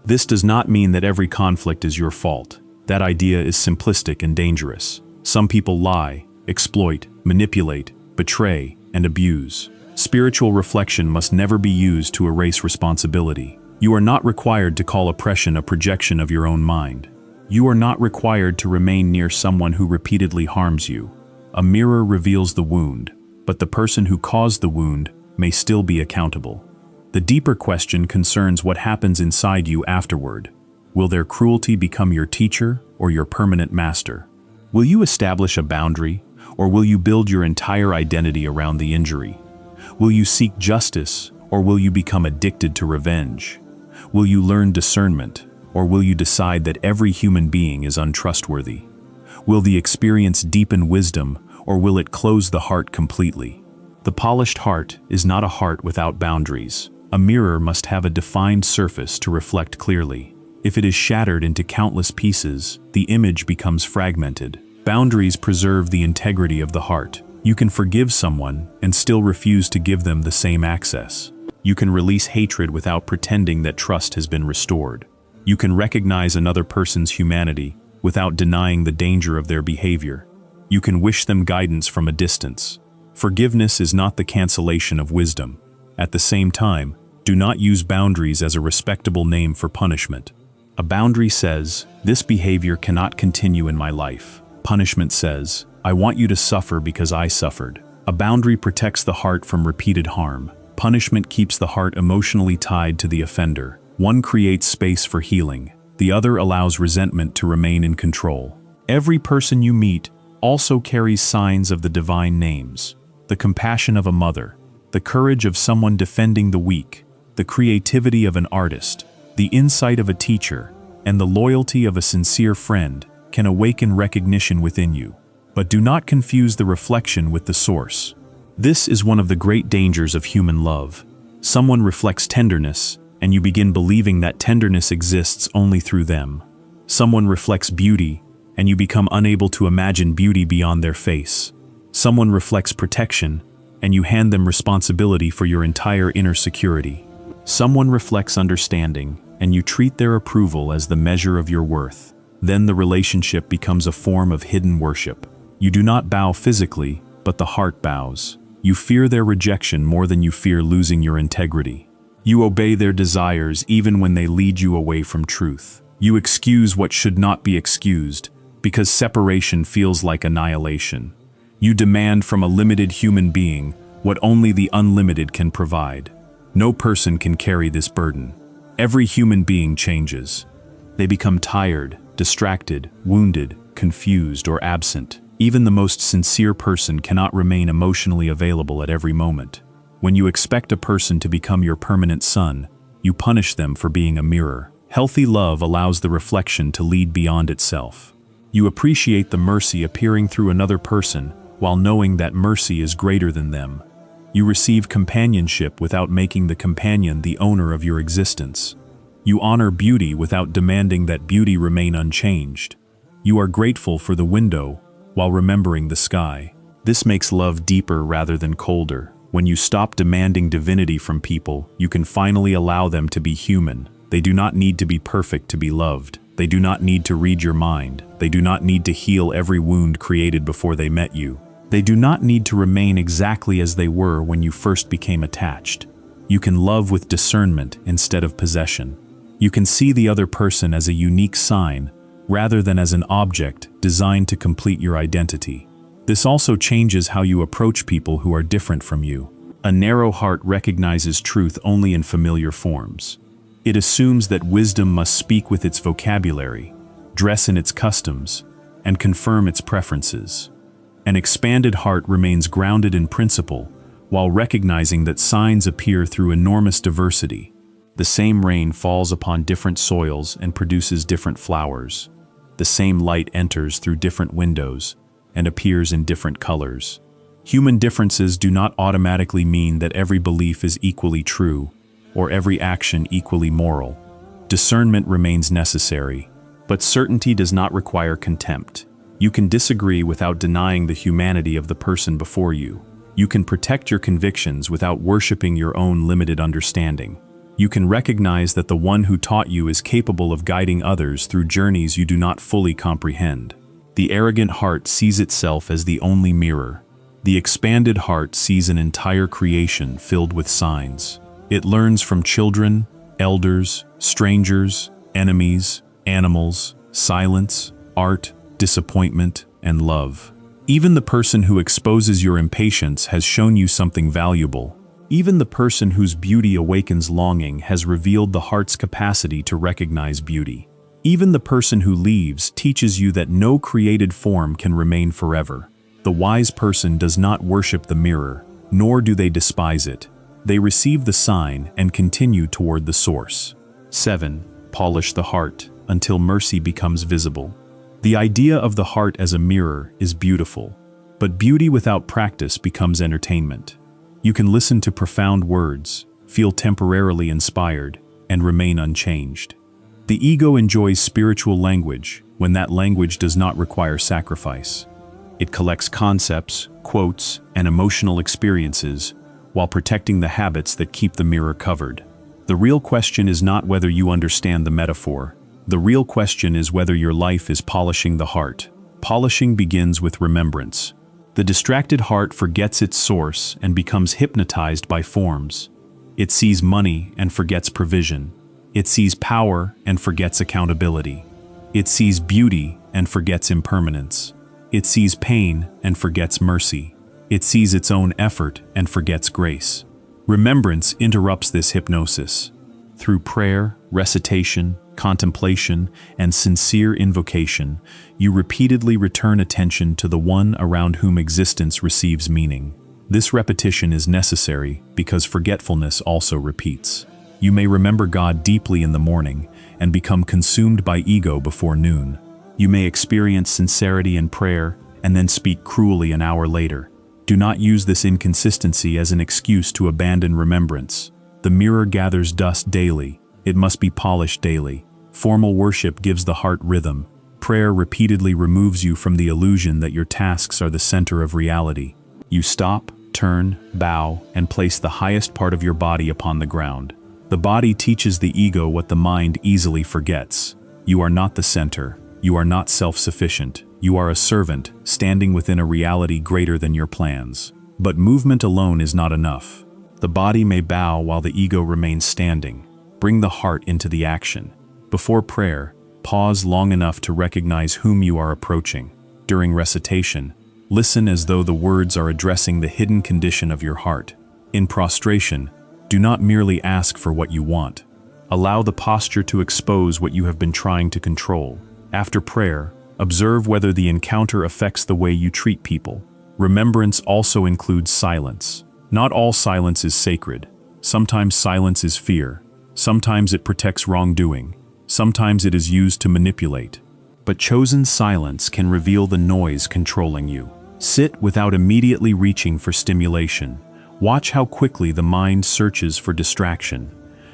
This does not mean that every conflict is your fault. That idea is simplistic and dangerous. Some people lie, exploit, manipulate, betray, and abuse. Spiritual reflection must never be used to erase responsibility. You are not required to call oppression a projection of your own mind. You are not required to remain near someone who repeatedly harms you. A mirror reveals the wound, but the person who caused the wound may still be accountable. The deeper question concerns what happens inside you afterward. Will their cruelty become your teacher or your permanent master? Will you establish a boundary, or will you build your entire identity around the injury? Will you seek justice, or will you become addicted to revenge? Will you learn discernment, or will you decide that every human being is untrustworthy? Will the experience deepen wisdom, or will it close the heart completely? The polished heart is not a heart without boundaries. A mirror must have a defined surface to reflect clearly. If it is shattered into countless pieces, the image becomes fragmented. Boundaries preserve the integrity of the heart. You can forgive someone and still refuse to give them the same access. You can release hatred without pretending that trust has been restored. You can recognize another person's humanity without denying the danger of their behavior. You can wish them guidance from a distance. Forgiveness is not the cancellation of wisdom. At the same time, do not use boundaries as a respectable name for punishment. A boundary says, "This behavior cannot continue in my life." Punishment says, "I want you to suffer because I suffered." A boundary protects the heart from repeated harm. Punishment keeps the heart emotionally tied to the offender. One creates space for healing. The other allows resentment to remain in control. Every person you meet also carries signs of the divine names. The compassion of a mother, the courage of someone defending the weak, the creativity of an artist, the insight of a teacher, and the loyalty of a sincere friend can awaken recognition within you. But do not confuse the reflection with the source. This is one of the great dangers of human love. Someone reflects tenderness, and you begin believing that tenderness exists only through them. Someone reflects beauty, and you become unable to imagine beauty beyond their face. Someone reflects protection, and you hand them responsibility for your entire inner security. Someone reflects understanding, and you treat their approval as the measure of your worth. Then the relationship becomes a form of hidden worship. You do not bow physically, but the heart bows. You fear their rejection more than you fear losing your integrity. You obey their desires even when they lead you away from truth. You excuse what should not be excused, because separation feels like annihilation. You demand from a limited human being what only the unlimited can provide. No person can carry this burden. Every human being changes. They become tired, distracted, wounded, confused, or absent. Even the most sincere person cannot remain emotionally available at every moment. When you expect a person to become your permanent son, you punish them for being a mirror. Healthy love allows the reflection to lead beyond itself. You appreciate the mercy appearing through another person while knowing that mercy is greater than them. You receive companionship without making the companion the owner of your existence. You honor beauty without demanding that beauty remain unchanged. You are grateful for the window while remembering the sky. This makes love deeper rather than colder. When you stop demanding divinity from people, you can finally allow them to be human. They do not need to be perfect to be loved. They do not need to read your mind. They do not need to heal every wound created before they met you. They do not need to remain exactly as they were when you first became attached. You can love with discernment instead of possession. You can see the other person as a unique sign rather than as an object designed to complete your identity. This also changes how you approach people who are different from you. A narrow heart recognizes truth only in familiar forms. It assumes that wisdom must speak with its vocabulary, dress in its customs, and confirm its preferences. An expanded heart remains grounded in principle, while recognizing that signs appear through enormous diversity. The same rain falls upon different soils and produces different flowers. The same light enters through different windows and appears in different colors. Human differences do not automatically mean that every belief is equally true or every action equally moral. Discernment remains necessary, but certainty does not require contempt. You can disagree without denying the humanity of the person before you. You can protect your convictions without worshiping your own limited understanding. You can recognize that the one who taught you is capable of guiding others through journeys you do not fully comprehend. The arrogant heart sees itself as the only mirror. The expanded heart sees an entire creation filled with signs. It learns from children, elders, strangers, enemies, animals, silence, art, disappointment, and love. Even the person who exposes your impatience has shown you something valuable. Even the person whose beauty awakens longing has revealed the heart's capacity to recognize beauty. Even the person who leaves teaches you that no created form can remain forever. The wise person does not worship the mirror, nor do they despise it. They receive the sign and continue toward the source. 7. Polish the heart until mercy becomes visible. The idea of the heart as a mirror is beautiful, but beauty without practice becomes entertainment. You can listen to profound words, feel temporarily inspired, and remain unchanged. The ego enjoys spiritual language when that language does not require sacrifice. It collects concepts, quotes, and emotional experiences while protecting the habits that keep the mirror covered. The real question is not whether you understand the metaphor. The real question is whether your life is polishing the heart. Polishing begins with remembrance. The distracted heart forgets its source and becomes hypnotized by forms. It sees money and forgets provision. It sees power and forgets accountability. It sees beauty and forgets impermanence. It sees pain and forgets mercy. It sees its own effort and forgets grace. Remembrance interrupts this hypnosis. Through prayer, recitation, contemplation, and sincere invocation, you repeatedly return attention to the one around whom existence receives meaning. This repetition is necessary because forgetfulness also repeats. You may remember God deeply in the morning and become consumed by ego before noon. You may experience sincerity in prayer and then speak cruelly an hour later. Do not use this inconsistency as an excuse to abandon remembrance. The mirror gathers dust daily. It must be polished daily. Formal worship gives the heart rhythm. Prayer repeatedly removes you from the illusion that your tasks are the center of reality. You stop, turn, bow, and place the highest part of your body upon the ground. The body teaches the ego what the mind easily forgets. You are not the center. You are not self-sufficient. You are a servant, standing within a reality greater than your plans. But movement alone is not enough. The body may bow while the ego remains standing. Bring the heart into the action. Before prayer, pause long enough to recognize whom you are approaching. During recitation, listen as though the words are addressing the hidden condition of your heart. In prostration, do not merely ask for what you want. Allow the posture to expose what you have been trying to control. After prayer, observe whether the encounter affects the way you treat people. Remembrance also includes silence. Not all silence is sacred. Sometimes silence is fear. Sometimes it protects wrongdoing. Sometimes it is used to manipulate. But chosen silence can reveal the noise controlling you. Sit without immediately reaching for stimulation. Watch how quickly the mind searches for distraction.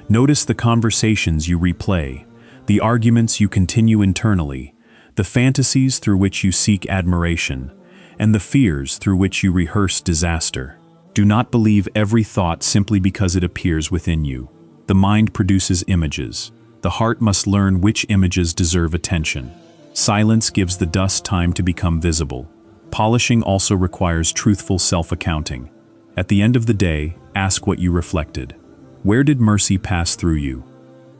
Notice the conversations you replay, the arguments you continue internally, the fantasies through which you seek admiration, and the fears through which you rehearse disaster. Do not believe every thought simply because it appears within you. The mind produces images. The heart must learn which images deserve attention. Silence gives the dust time to become visible. Polishing also requires truthful self-accounting. At the end of the day, ask what you reflected. Where did mercy pass through you?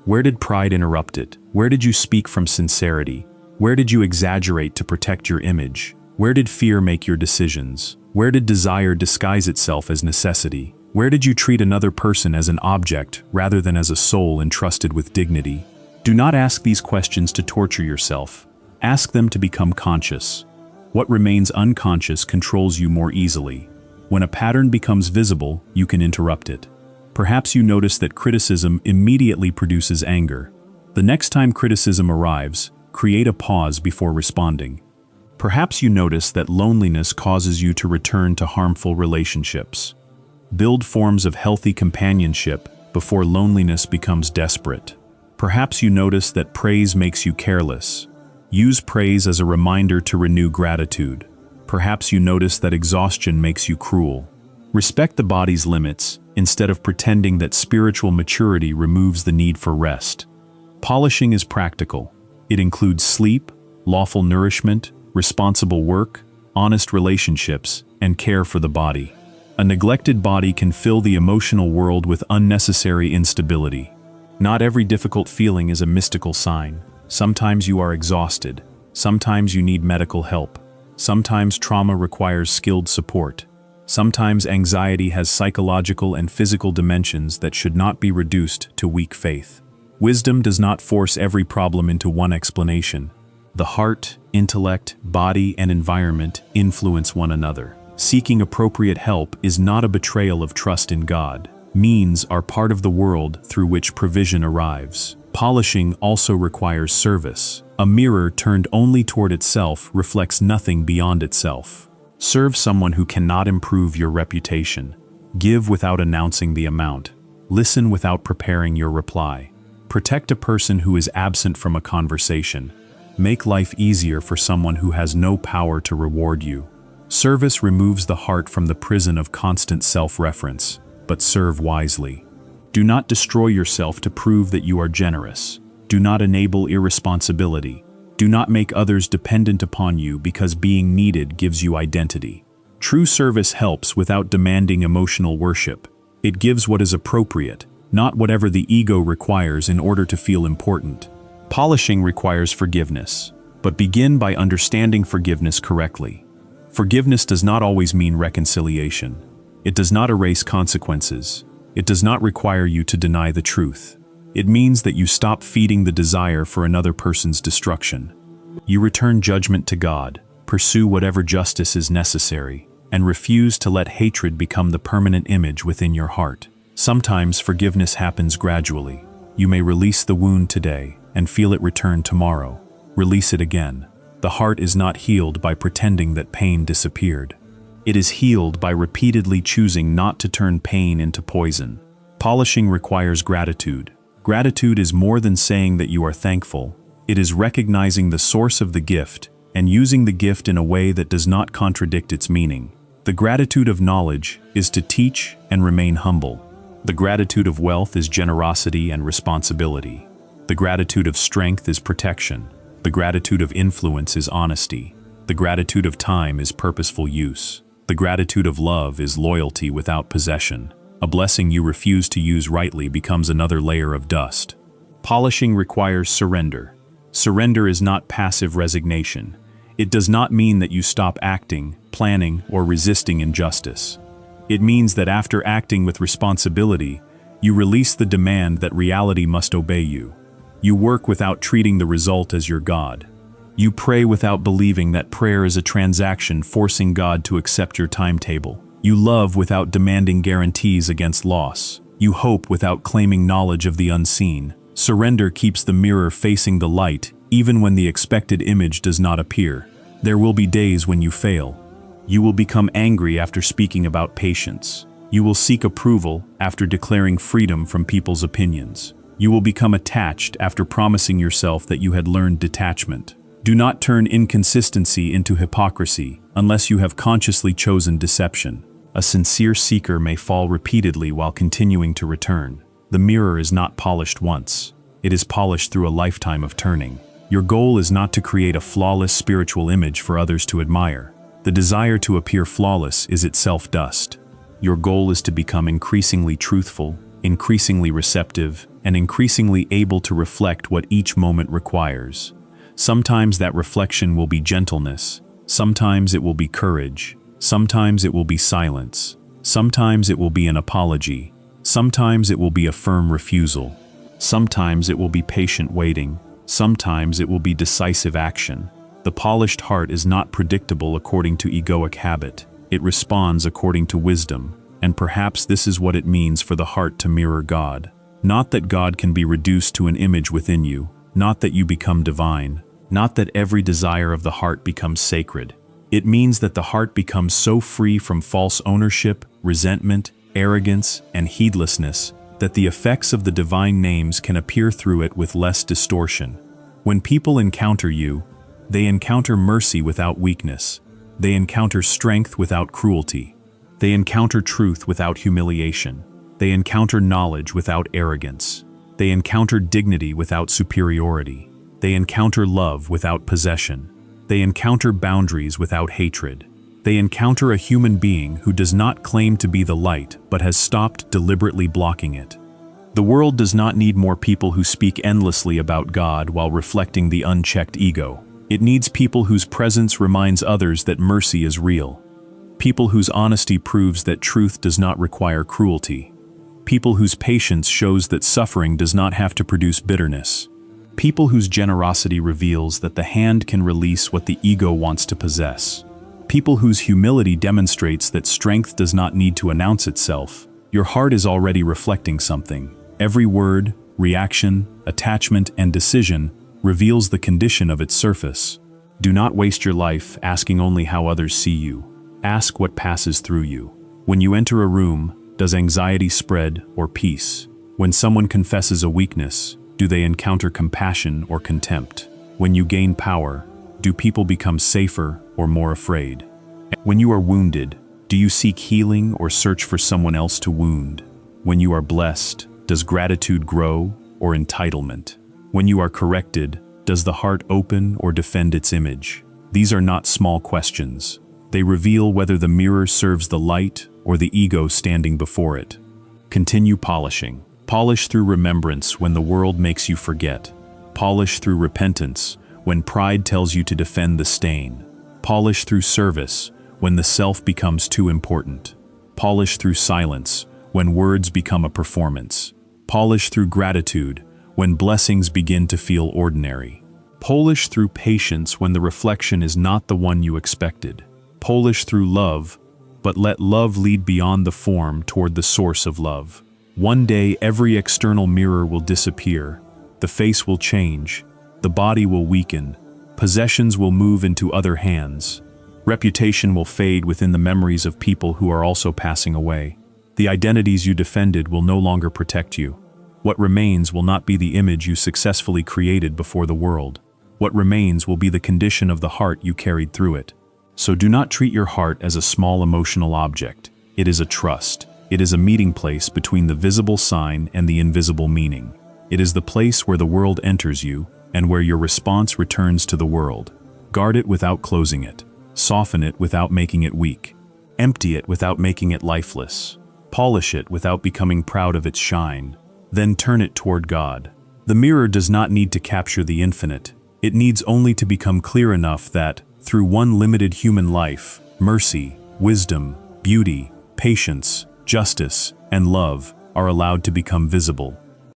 Where did pride interrupt it? Where did you speak from sincerity? Where did you exaggerate to protect your image? Where did fear make your decisions? Where did desire disguise itself as necessity? Where did you treat another person as an object rather than as a soul entrusted with dignity? Do not ask these questions to torture yourself. Ask them to become conscious. What remains unconscious controls you more easily. When a pattern becomes visible, you can interrupt it. Perhaps you notice that criticism immediately produces anger. The next time criticism arrives, create a pause before responding. Perhaps you notice that loneliness causes you to return to harmful relationships. Build forms of healthy companionship before loneliness becomes desperate. Perhaps you notice that praise makes you careless. Use praise as a reminder to renew gratitude. Perhaps you notice that exhaustion makes you cruel. Respect the body's limits instead of pretending that spiritual maturity removes the need for rest. Polishing is practical. It includes sleep, lawful nourishment, responsible work, honest relationships, and care for the body. A neglected body can fill the emotional world with unnecessary instability. Not every difficult feeling is a mystical sign. Sometimes you are exhausted. Sometimes you need medical help. Sometimes trauma requires skilled support. Sometimes anxiety has psychological and physical dimensions that should not be reduced to weak faith. Wisdom does not force every problem into one explanation. The heart, intellect, body, and environment influence one another. Seeking appropriate help is not a betrayal of trust in God. Means are part of the world through which provision arrives. Polishing also requires service. A mirror turned only toward itself reflects nothing beyond itself. Serve someone who cannot improve your reputation. Give without announcing the amount. Listen without preparing your reply. Protect a person who is absent from a conversation. Make life easier for someone who has no power to reward you. Service removes the heart from the prison of constant self-reference, but serve wisely. Do not destroy yourself to prove that you are generous. Do not enable irresponsibility. Do not make others dependent upon you because being needed gives you identity. True service helps without demanding emotional worship. It gives what is appropriate, not whatever the ego requires in order to feel important. Polishing requires forgiveness, but begin by understanding forgiveness correctly. Forgiveness does not always mean reconciliation. It does not erase consequences. It does not require you to deny the truth. It means that you stop feeding the desire for another person's destruction. You return judgment to God, pursue whatever justice is necessary, and refuse to let hatred become the permanent image within your heart. Sometimes forgiveness happens gradually. You may release the wound today and feel it return tomorrow. Release it again. The heart is not healed by pretending that pain disappeared. It is healed by repeatedly choosing not to turn pain into poison. Polishing requires gratitude. Gratitude is more than saying that you are thankful. It is recognizing the source of the gift and using the gift in a way that does not contradict its meaning. The gratitude of knowledge is to teach and remain humble. The gratitude of wealth is generosity and responsibility. The gratitude of strength is protection. The gratitude of influence is honesty. The gratitude of time is purposeful use. The gratitude of love is loyalty without possession. A blessing you refuse to use rightly becomes another layer of dust. Polishing requires surrender. Surrender is not passive resignation. It does not mean that you stop acting, planning, or resisting injustice. It means that after acting with responsibility, you release the demand that reality must obey you. You work without treating the result as your God. You pray without believing that prayer is a transaction forcing God to accept your timetable. You love without demanding guarantees against loss. You hope without claiming knowledge of the unseen. Surrender keeps the mirror facing the light, even when the expected image does not appear. There will be days when you fail. You will become angry after speaking about patience. You will seek approval after declaring freedom from people's opinions. You will become attached after promising yourself that you had learned detachment. Do not turn inconsistency into hypocrisy unless you have consciously chosen deception. A sincere seeker may fall repeatedly while continuing to return. The mirror is not polished once. It is polished through a lifetime of turning. Your goal is not to create a flawless spiritual image for others to admire. The desire to appear flawless is itself dust. Your goal is to become increasingly truthful, increasingly receptive, and increasingly able to reflect what each moment requires. Sometimes that reflection will be gentleness. Sometimes it will be courage. Sometimes it will be silence. Sometimes it will be an apology. Sometimes it will be a firm refusal. Sometimes it will be patient waiting. Sometimes it will be decisive action. The polished heart is not predictable according to egoic habit. It responds according to wisdom, and perhaps this is what it means for the heart to mirror God. Not that God can be reduced to an image within you, not that you become divine, not that every desire of the heart becomes sacred. It means that the heart becomes so free from false ownership, resentment, arrogance, and heedlessness that the effects of the divine names can appear through it with less distortion. When people encounter you, they encounter mercy without weakness. They encounter strength without cruelty. They encounter truth without humiliation. They encounter knowledge without arrogance. They encounter dignity without superiority. They encounter love without possession. They encounter boundaries without hatred. They encounter a human being who does not claim to be the light but has stopped deliberately blocking it. The world does not need more people who speak endlessly about God while reflecting the unchecked ego. It needs people whose presence reminds others that mercy is real. People whose honesty proves that truth does not require cruelty. People whose patience shows that suffering does not have to produce bitterness. People whose generosity reveals that the hand can release what the ego wants to possess. People whose humility demonstrates that strength does not need to announce itself. Your heart is already reflecting something. Every word, reaction, attachment, and decision reveals the condition of its surface. Do not waste your life asking only how others see you. Ask what passes through you. When you enter a room, does anxiety spread or peace? When someone confesses a weakness, do they encounter compassion or contempt? When you gain power, do people become safer or more afraid? When you are wounded, do you seek healing or search for someone else to wound? When you are blessed, does gratitude grow or entitlement? When you are corrected, does the heart open or defend its image? These are not small questions. They reveal whether the mirror serves the light or the ego standing before it. Continue polishing. Polish through remembrance when the world makes you forget. Polish through repentance when pride tells you to defend the stain. Polish through service when the self becomes too important. Polish through silence when words become a performance. Polish through gratitude when blessings begin to feel ordinary. Polish through patience when the reflection is not the one you expected. Polish through love, but let love lead beyond the form toward the source of love. One day every external mirror will disappear, the face will change, the body will weaken, possessions will move into other hands, reputation will fade within the memories of people who are also passing away. The identities you defended will no longer protect you. What remains will not be the image you successfully created before the world. What remains will be the condition of the heart you carried through it. So do not treat your heart as a small emotional object. It is a trust. It is a meeting place between the visible sign and the invisible meaning. It is the place where the world enters you and where your response returns to the world. Guard it without closing it. Soften it without making it weak. Empty it without making it lifeless. Polish it without becoming proud of its shine. Then turn it toward God. The mirror does not need to capture the infinite. It needs only to become clear enough that, through one limited human life, mercy, wisdom, beauty, patience, justice, and love are allowed to become visible.